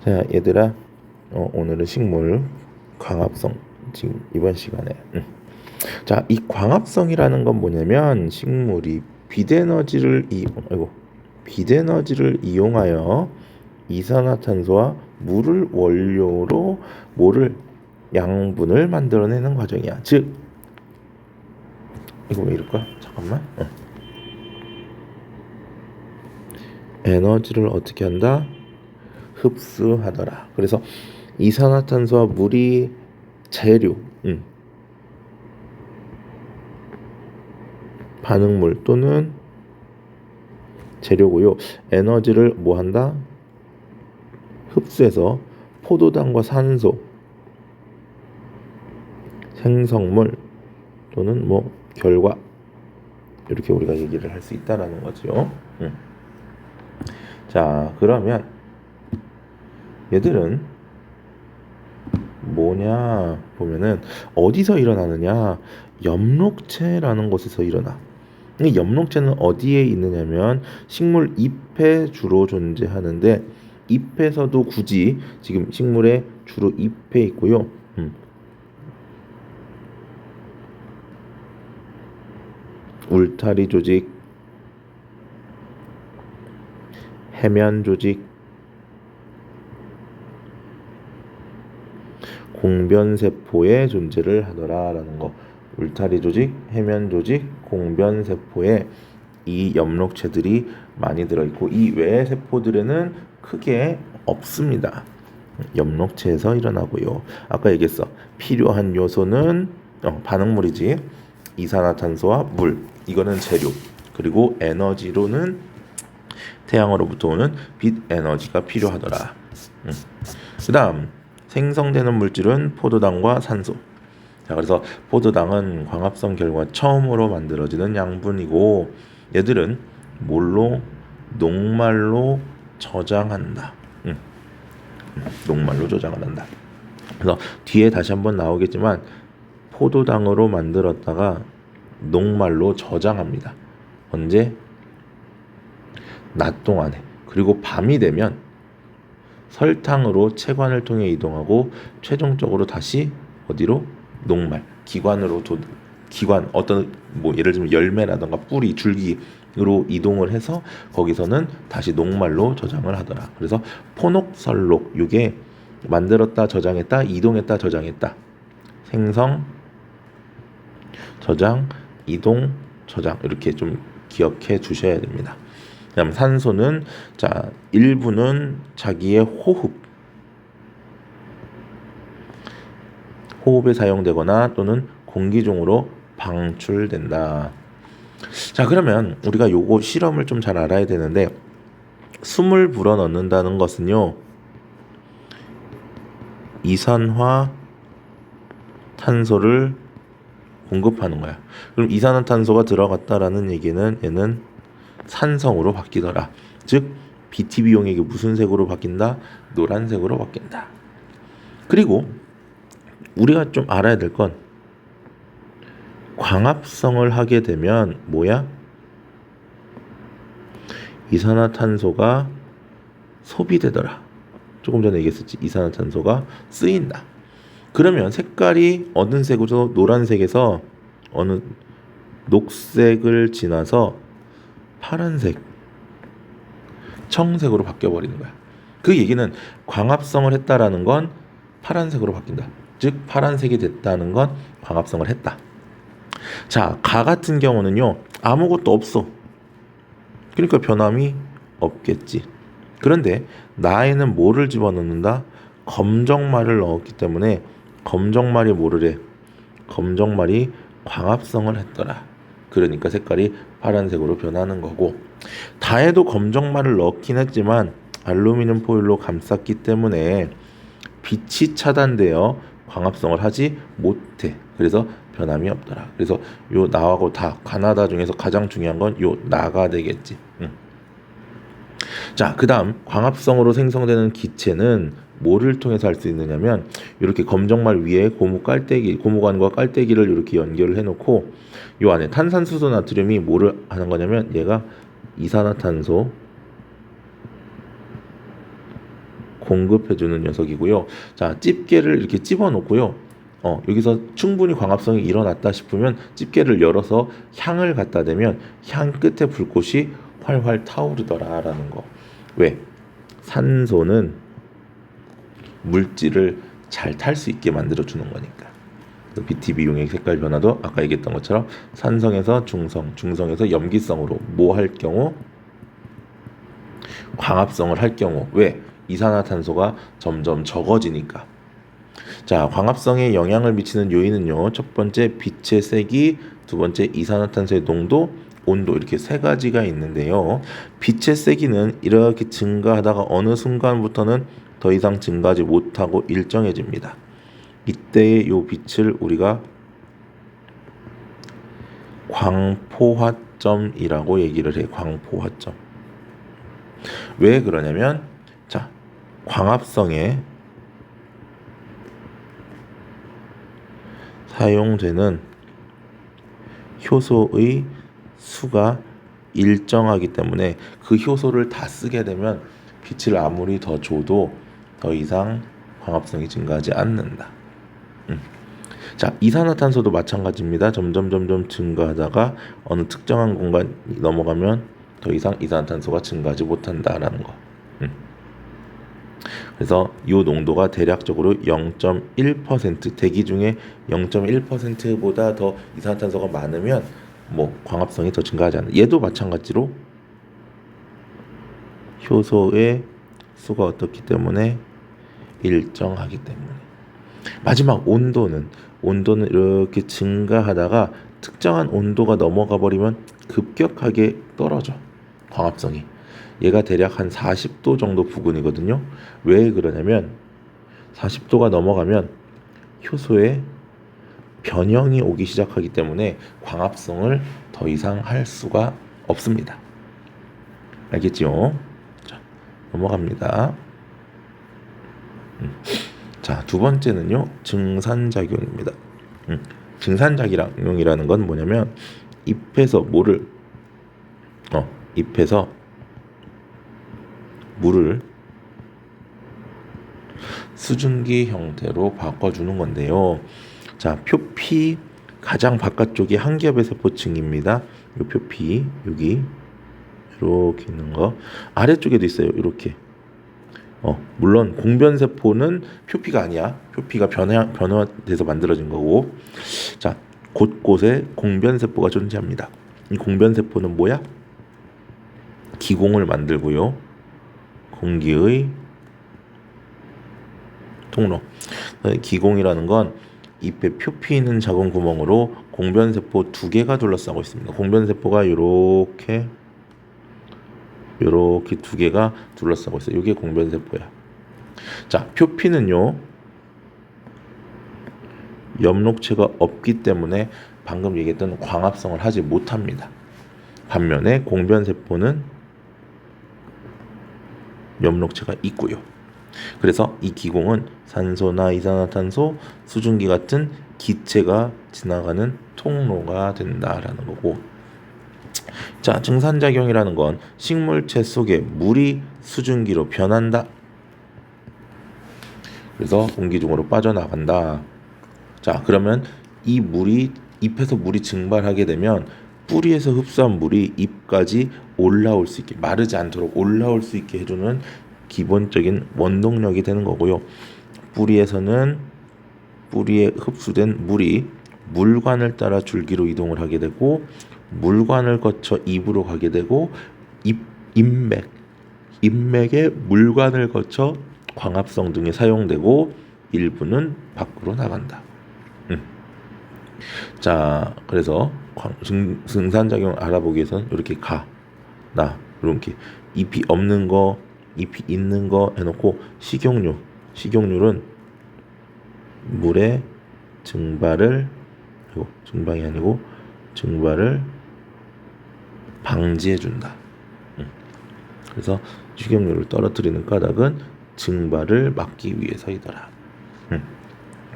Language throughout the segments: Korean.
자, 얘들아, 오늘은 식물 광합성 지금 이번 시간에. 자, 이 광합성이라는 건 뭐냐면 식물이 빛에너지를 이용하여 이산화탄소와 물을 원료로 양분을 만들어내는 과정이야. 즉, 이거 왜 이럴까? 잠깐만. 에너지를 어떻게 한다? 흡수하더라. 그래서 이산화탄소와 물이 재료, 반응물 또는 재료고요. 에너지를 뭐 한다? 흡수해서 포도당과 산소, 생성물 또는 뭐 결과, 이렇게 우리가 얘기를 할 수 있다라는 거죠. 자, 그러면 얘들은 뭐냐 보면은 어디서 일어나느냐? 엽록체라는 곳에서 일어나. 이 엽록체는 어디에 있느냐면 식물 잎에 주로 존재하는데, 잎에서도 굳이 지금 식물의 주로 잎에 있고요. 울타리 조직, 해면 조직, 공변세포의 존재를 하더라라는 거. 울타리 조직, 해면 조직, 공변세포에 이 엽록체들이 많이 들어있고, 이 외의 세포들에는 크게 없습니다. 엽록체에서 일어나고요. 아까 얘기했어. 필요한 요소는 반응물이지. 이산화탄소와 물, 이거는 재료. 그리고 에너지로는 태양으로부터 오는 빛 에너지가 필요하더라. 그 다음 생성되는 물질은 포도당과 산소. 자, 그래서 포도당은 광합성 결과 처음으로 만들어지는 양분이고, 얘들은 녹말로 저장한다. 녹말로 저장을 한다. 그래서 뒤에 다시 한번 나오겠지만 포도당으로 만들었다가 녹말로 저장합니다. 언제? 낮 동안에. 그리고 밤이 되면 설탕으로 체관을 통해 이동하고 최종적으로 다시 어디로? 녹말, 기관, 어떤 뭐 예를 들면 열매라던가 뿌리, 줄기로 이동을 해서 거기서는 다시 녹말로 저장을 하더라. 그래서 포녹설록, 이게 만들었다 저장했다, 이동했다 저장했다, 생성 저장, 이동 저장, 이렇게 좀 기억해 주셔야 됩니다. 그다음 산소는, 자, 일부는 자기의 호흡에 사용되거나 또는 공기 중으로 방출된다. 자, 그러면 우리가 요거 실험을 좀 잘 알아야 되는데, 숨을 불어 넣는다는 것은요, 이산화 탄소를 공급하는 거야. 그럼 이산화탄소가 들어갔다라는 얘기는 얘는 산성으로 바뀌더라. 즉 BTB용액이 무슨 색으로 바뀐다? 노란색으로 바뀐다. 그리고 우리가 좀 알아야 될 건, 광합성을 하게 되면 뭐야? 이산화탄소가 소비되더라. 조금 전에 얘기했었지. 이산화탄소가 쓰인다. 그러면 색깔이 어느 색으로? 노란색에서 어느 녹색을 지나서 파란색, 청색으로 바뀌어버리는 거야. 그 얘기는 광합성을 했다라는 건 파란색으로 바뀐다. 즉 파란색이 됐다는 건 광합성을 했다. 자, 가 같은 경우는요, 아무것도 없어. 그러니까 변함이 없겠지. 그런데 나에는 뭐를 집어넣는다? 검정말을 넣었기 때문에 검정말이 뭐를 해? 검정말이 광합성을 했더라. 그러니까 색깔이 파란색으로 변하는 거고, 다에도 검정말을 넣긴 했지만 알루미늄 포일로 감쌌기 때문에 빛이 차단되어 광합성을 하지 못해. 그래서 변함이 없더라. 그래서 요 나하고 다, 가나다 중에서 가장 중요한 건 요 나가 되겠지. 자, 그 다음 광합성으로 생성되는 기체는 뭐를 통해서 할 수 있느냐면, 이렇게 검정말 위에 고무관과 깔때기를 이렇게 연결을 해놓고, 요 안에 탄산수소 나트륨이 뭐를 하는 거냐면, 얘가 이산화탄소 공급해주는 녀석이고요. 자, 집게를 이렇게 집어놓고요. 여기서 충분히 광합성이 일어났다 싶으면 집게를 열어서 향을 갖다 대면 향 끝에 불꽃이 활활 타오르더라라는 거. 왜? 산소는 물질을 잘 탈 수 있게 만들어 주는 거니까. BTB 용액 색깔 변화도 아까 얘기했던 것처럼 산성에서 중성, 중성에서 염기성으로 뭐 할 경우? 광합성을 할 경우. 왜? 이산화탄소가 점점 적어지니까. 자, 광합성에 영향을 미치는 요인은요. 첫 번째 빛의 세기, 두 번째 이산화탄소의 농도, 온도 이렇게 세 가지가 있는데요. 빛의 세기는 이렇게 증가하다가 어느 순간부터는 더 이상 증가하지 못하고 일정해집니다. 이때의 요 빛을 우리가 광포화점이라고 얘기를 해. 광포화점. 왜 그러냐면 자, 광합성에 사용되는 효소의 수가 일정하기 때문에 그 효소를 다 쓰게 되면 빛을 아무리 더 줘도 더 이상 광합성이 증가하지 않는다. 자, 이산화탄소도 마찬가지입니다. 점점 증가하다가 어느 특정한 공간이 넘어가면 더 이상 이산화탄소가 증가하지 못한다라는 거. 그래서 이 농도가 대략적으로 0.1% 대기 중에 0.1%보다 더 이산화탄소가 많으면 뭐 광합성이 더 증가하지 않는. 얘도 마찬가지로 효소의 수가 어떻기 때문에 일정하기 때문에. 마지막 온도는 이렇게 증가하다가 특정한 온도가 넘어가 버리면 급격하게 떨어져. 광합성이. 얘가 대략 한 40도 정도 부근이거든요. 왜 그러냐면 40도가 넘어가면 효소에 변형이 오기 시작하기 때문에 광합성을 더 이상 할 수가 없습니다. 알겠지요? 자, 넘어갑니다. 자, 두 번째는요, 증산작용입니다. 증산작용이라는 건 뭐냐면 잎에서 잎에서 물을 수증기 형태로 바꿔주는 건데요. 자, 표피 가장 바깥쪽이 한 겹의 세포층입니다. 이 표피 여기 이렇게 있는 거 아래쪽에도 있어요. 이렇게. 물론 공변세포는 표피가 아니야. 표피가 변화돼서 만들어진 거고. 자, 곳곳에 공변세포가 존재합니다. 이 공변세포는 뭐야? 기공을 만들고요. 공기의 통로. 기공이라는 건 잎에 표피 있는 작은 구멍으로 공변세포 두 개가 둘러싸고 있습니다. 공변세포가 이렇게 두 개가 둘러싸고 있어요. 이게 공변세포야. 자, 표피는요, 엽록체가 없기 때문에 방금 얘기했던 광합성을 하지 못합니다. 반면에 공변세포는 엽록체가 있고요. 그래서 이 기공은 산소나 이산화탄소, 수증기 같은 기체가 지나가는 통로가 된다라는 거고. 자, 증산작용이라는 건 식물체 속에 물이 수증기로 변한다. 그래서 공기 중으로 빠져나간다. 자, 그러면 이 물이 잎에서 물이 증발하게 되면 뿌리에서 흡수한 물이 잎까지 올라올 수 있게, 마르지 않도록 올라올 수 있게 해주는 기본적인 원동력이 되는 거고요. 뿌리에서는 뿌리에 흡수된 물이 물관을 따라 줄기로 이동을 하게 되고, 물관을 거쳐 잎으로 가게 되고, 잎맥에 물관을 거쳐 광합성 등에 사용되고, 일부는 밖으로 나간다. 자, 그래서 증산작용을 알아보기 위해서는 이렇게 이렇게 잎이 없는 거, 잎이 있는 거 해놓고 식용률은 물의 증발을 방지해준다. 그래서 식용률을 떨어뜨리는 까닭은 증발을 막기 위해서이더라.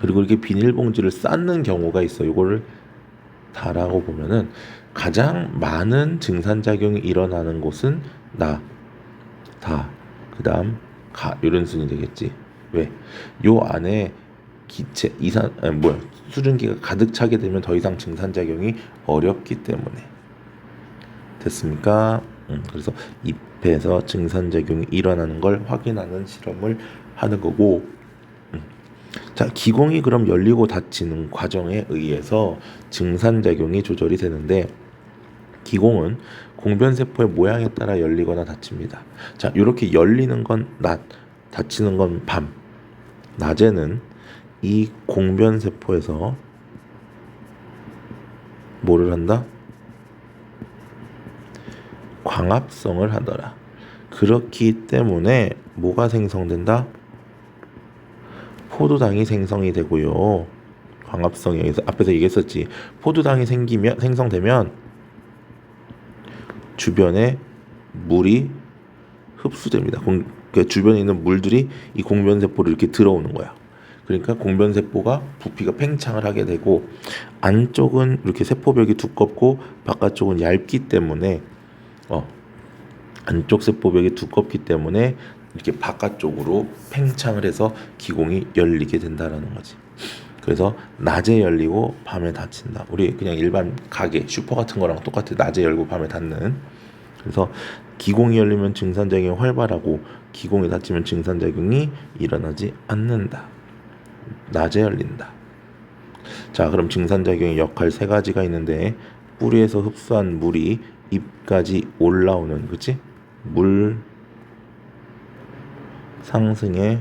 그리고 이렇게 비닐봉지를 쌓는 경우가 있어. 이거를 다라고 보면은 가장 많은 증산작용이 일어나는 곳은 다. 그다음 이런 순이 되겠지. 왜? 요 안에 기체 수증기가 가득 차게 되면 더 이상 증산작용이 어렵기 때문에. 됐습니까? 그래서 잎에서 증산작용이 일어나는 걸 확인하는 실험을 하는 거고. 자, 기공이 그럼 열리고 닫히는 과정에 의해서 증산작용이 조절이 되는데, 기공은 공변세포의 모양에 따라 열리거나 닫힙니다. 자, 이렇게 열리는 건 낮, 닫히는 건 밤. 낮에는 이 공변세포에서 뭐를 한다? 광합성을 하더라. 그렇기 때문에 뭐가 생성된다? 포도당이 생성이 되고요. 광합성에 의해서 앞에서 얘기했었지. 포도당이 생성되면 주변에 물이 흡수됩니다. 그러니까 주변에 있는 물들이 이 공변세포를 이렇게 들어오는 거야. 그러니까 공변세포가 부피가 팽창을 하게 되고, 안쪽은 이렇게 세포벽이 두껍고 바깥쪽은 얇기 때문에 안쪽 세포벽이 두껍기 때문에 이렇게 바깥쪽으로 팽창을 해서 기공이 열리게 된다라는 거지. 그래서 낮에 열리고 밤에 닫힌다. 우리 그냥 일반 가게, 슈퍼 같은 거랑 똑같아. 낮에 열고 밤에 닫는. 그래서 기공이 열리면 증산작용이 활발하고 기공이 닫히면 증산작용이 일어나지 않는다. 낮에 열린다. 자, 그럼 증산작용의 역할 세 가지가 있는데, 뿌리에서 흡수한 물이 잎까지 올라오는, 그치? 물 상승의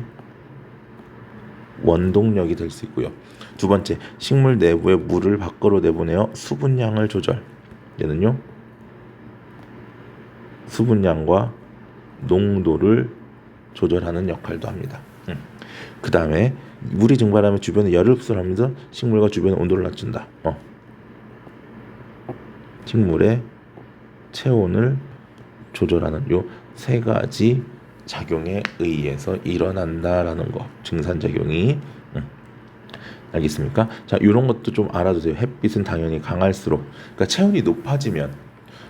원동력이 될 수 있고요. 두 번째, 식물 내부의 물을 밖으로 내보내어 수분량을 조절. 얘는요, 수분량과 농도를 조절하는 역할도 합니다. 그 다음에 물이 증발하면 주변에 열을 흡수하면서 식물과 주변의 온도를 낮춘다. 식물의 체온을 조절하는 요 세 가지 작용에 의해서 일어난다라는 거, 증산작용이. 알겠습니까? 자, 이런 것도 좀 알아두세요. 햇빛은 당연히 강할수록, 그러니까 체온이 높아지면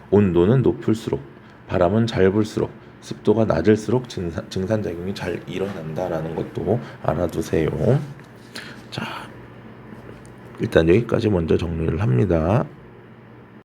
온도는 높을수록, 바람은 잘 불수록, 습도가 낮을수록 증산작용이 잘 일어난다라는 것도 알아두세요. 자, 일단 여기까지 먼저 정리를 합니다.